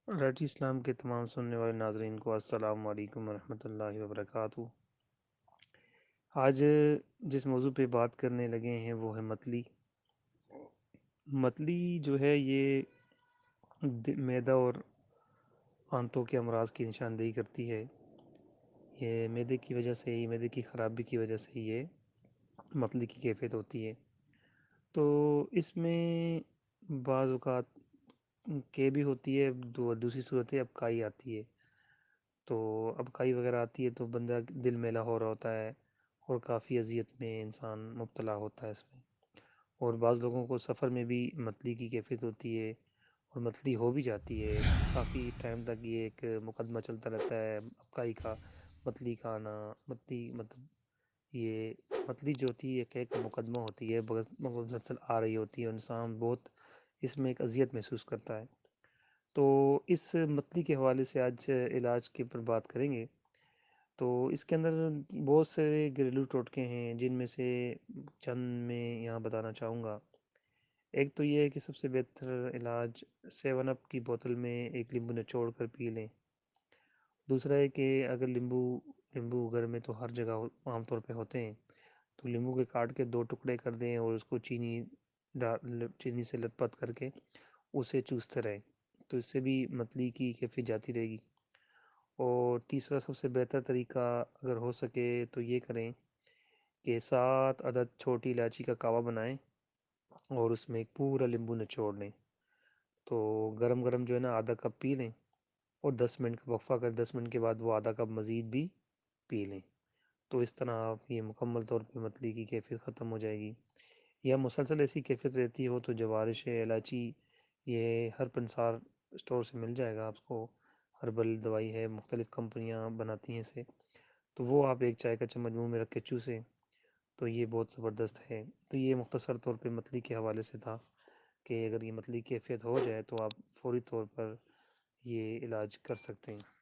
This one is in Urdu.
راٹی اسلام کے تمام سننے والے ناظرین کو السلام علیکم ورحمۃ اللہ وبرکاتہ۔ آج جس موضوع پہ بات کرنے لگے ہیں وہ ہے متلی۔ متلی جو ہے یہ معدہ اور آنتوں کے امراض کی نشاندہی کرتی ہے۔ یہ معدے کی وجہ سے معدے کی خرابی کی وجہ سے یہ متلی کی کیفیت ہوتی ہے۔ تو اس میں بعض اوقات کے بھی ہوتی ہے، دوسری صورت ہے ابکائی آتی ہے۔ تو ابکائی وغیرہ آتی ہے تو بندہ دل میلا ہو رہا ہوتا ہے اور کافی اذیت میں انسان مبتلا ہوتا ہے اس میں۔ اور بعض لوگوں کو سفر میں بھی متلی کی کیفیت ہوتی ہے اور متلی ہو بھی جاتی ہے۔ کافی ٹائم تک یہ ایک مقدمہ چلتا رہتا ہے ابکائی کا، متلی کا آنا۔ متلی مطلب یہ متلی جو ہوتی ہے ایک مقدمہ ہوتی ہے، مسلسل آ رہی ہوتی ہے، انسان بہت اس میں ایک اذیت محسوس کرتا ہے۔ تو اس متلی کے حوالے سے آج علاج کے پر بات کریں گے۔ تو اس کے اندر بہت سے گھریلو ٹوٹکے ہیں جن میں سے چند میں یہاں بتانا چاہوں گا۔ ایک تو یہ ہے کہ سب سے بہتر علاج 7 اپ کی بوتل میں ایک لیمبو نچوڑ کر پی لیں۔ دوسرا ہے کہ اگر لیمبو گھر میں تو ہر جگہ عام طور پہ ہوتے ہیں، تو لیمبو کے کاٹ کے 2 ٹکڑے کر دیں اور اس کو چینی سے لت پت کر کے اسے چوستے رہیں، تو اس سے بھی متلی کی کیفیت جاتی رہے گی۔ اور تیسرا سب سے بہتر طریقہ اگر ہو سکے تو یہ کریں کہ 7 عدد چھوٹی الائچی کا کعوہ بنائیں اور اس میں ایک پورا لیمبو نچوڑ لیں۔ تو گرم گرم جو ہے نا آدھا کپ پی لیں اور 10 منٹ کا وقفہ کر 10 منٹ کے بعد وہ آدھا کپ مزید بھی پی لیں۔ تو اس طرح آپ یہ مکمل طور پہ متلی کی کیفیت ختم ہو جائے گی۔ یا مسلسل ایسی کیفیت رہتی ہو تو جوارش الائچی یہ ہر پنسار اسٹور سے مل جائے گا آپ کو، ہربل دوائی ہے، مختلف کمپنیاں بناتی ہیں اسے، تو وہ آپ ایک چائے کا چمچ منہ میں رکھ کے چوسیں تو یہ بہت زبردست ہے۔ تو یہ مختصر طور پہ متلی کے حوالے سے تھا کہ اگر یہ متلی کی کیفیت ہو جائے تو آپ فوری طور پر یہ علاج کر سکتے ہیں۔